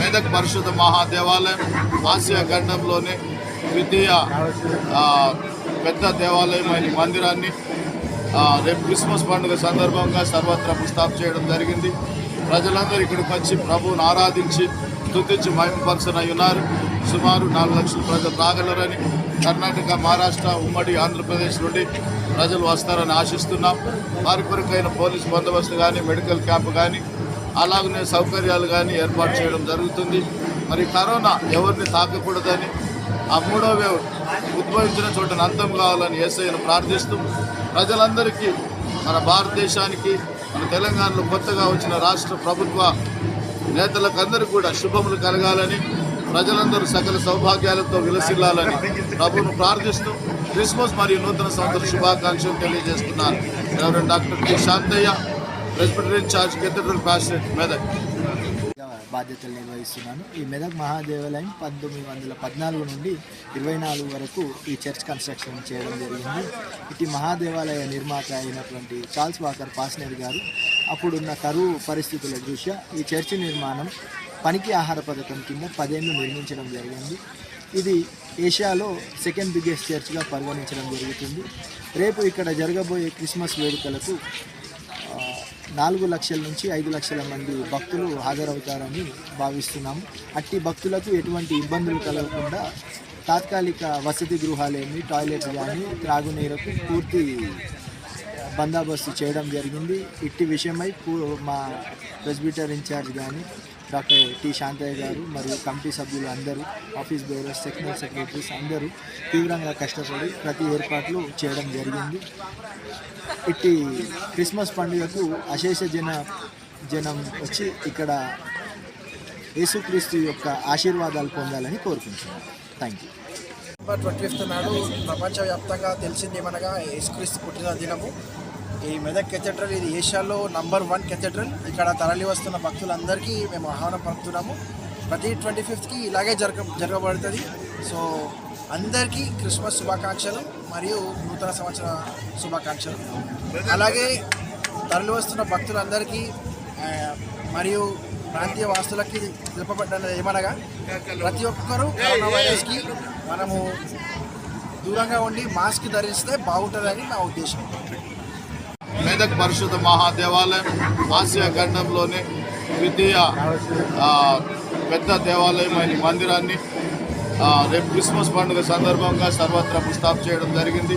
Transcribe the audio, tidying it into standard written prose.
మెదక్ పరిశుద్ధ మహాదేవాలయం ఆసియా ఖండంలోనే ద్వితీయ పెద్ద దేవాలయం మందిరాన్ని రేపు క్రిస్మస్ పండుగ సందర్భంగా సర్వత్రా ప్రతిష్ఠాపన చేయడం జరిగింది. ప్రజలందరూ ఇక్కడికి వచ్చి ప్రభువును ఆరాధించి స్తుతించి మహిమపరచనై ఉన్నారు. సుమారు 4 లక్షల ప్రజలు రాగలరని కర్ణాటక, మహారాష్ట్ర, ఉమ్మడి ఆంధ్రప్రదేశ్ నుండి ప్రజలు వస్తారని ఆశిస్తున్నాం. వారి కొరకైన పోలీస్ బందోబస్తు కానీ, మెడికల్ క్యాంప్ కానీ, అలాగనే సౌకర్యాలు కానీ ఏర్పాటు చేయడం జరుగుతుంది. మరి కరోనా ఎవరిని తాకకూడదని, ఆ 3వ వేవ్ ఉద్భవించిన చోటను అంతం కావాలని యేసయ్యను ప్రార్థిస్తూ ప్రజలందరికీ, మన భారతదేశానికి, మన తెలంగాణలో కొత్తగా వచ్చిన రాష్ట్ర ప్రభుత్వ నేతలకందరికీ కూడా శుభములు కలగాలని, ప్రజలందరూ సకల సౌభాగ్యాలతో విలసిల్లాలని ప్రభువును ప్రార్థిస్తూ క్రిస్మస్ మరియు నూతన సంవత్సర శుభాకాంక్షలు తెలియజేస్తున్నారు. Reverend doctor T Shantaiah, Presbyterian charge cathedral pastor Medak. బాధ్యతలు నిర్వహిస్తున్నాను. ఈ మెదక్ మహాదేవాలయం 1914 నుండి 24 వరకు ఈ చర్చ్ కన్స్ట్రక్షన్ చేయడం జరిగింది. ఇటు మహాదేవాలయ నిర్మాత అయినటువంటి చార్ల్స్ వాకర్ పాస్నర్ గారు అప్పుడున్న కరువు పరిస్థితుల దృష్ట్యా ఈ చర్చి నిర్మాణం పనికి ఆహార పథకం కింద 10 ఏళ్ళు నిర్మించడం జరిగింది. ఇది ఏషియాలో సెకండ్ బిగ్గెస్ట్ చర్చ్గా పరిగణించడం జరుగుతుంది. రేపు ఇక్కడ జరగబోయే క్రిస్మస్ వేడుకలకు 4 లక్షల నుంచి 5 లక్షల మంది భక్తులు హాజరవుతారని భావిస్తున్నాము. అట్టి భక్తులకు ఎటువంటి ఇబ్బందులు కలగకుండా తాత్కాలిక వసతి గృహాలేమి, టాయిలెట్స్ కానీ, త్రాగునీరుకు పూర్తి బందోబస్తు చేయడం జరిగింది. ఇట్టి విషయమై మా ప్రెస్బిటర్ ఇన్ఛార్జ్ కానీ డాక్టర్ టి శాంతయ్య గారు మరియు కమిటీ సభ్యులు అందరూ, ఆఫీస్ బేరర్స్, సెక్షనల్ సెక్రటరీస్ అందరూ తీవ్రంగా కష్టపడి ప్రతి ఏర్పాట్లు చేయడం జరిగింది. ఇట్టి క్రిస్మస్ పండుగకు అశేష జనం వచ్చి ఇక్కడ యేసుక్రీస్తు యొక్క ఆశీర్వాదాలు పొందాలని కోరుకుంటున్నాను. Thank you. నవంబర్ 25 నాడు ప్రపంచవ్యాప్తంగా తెలిసిందేమనగా యేసుక్రీస్తు పుట్టిన దినము. ఈ మెదక్ కెథడ్రల్ ఇది ఏషియాలో నంబర్ 1 కెథడ్రల్. ఇక్కడ తరలి వస్తున్న భక్తులందరికీ మేము ఆహ్వానం పలుకుతున్నాము. ప్రతి 25th ఇలాగే జరగబడుతుంది. సో అందరికీ క్రిస్మస్ శుభాకాంక్షలు మరియు నూతన సంవత్సర శుభాకాంక్షలు. అలాగే తరలి వస్తున్న భక్తులందరికీ మరియు ప్రాంతీయ వాసులకి తెలుపబడ్డది ఏమనగా ప్రతి ఒక్కరూ కరోనా వైరస్కి మనము దూరంగా ఉండి మాస్క్ ధరిస్తే బాగుంటుందని నా ఉద్దేశం. మెదక్ పరిశుద్ధ మహాదేవాలయం ఆసియా ఖండంలోనే ద్వితీయ పెద్ద దేవాలయం మందిరాన్ని రేపు క్రిస్మస్ పండుగ సందర్భంగా సర్వత్రా ప్రతిష్ఠాపన చేయడం జరిగింది.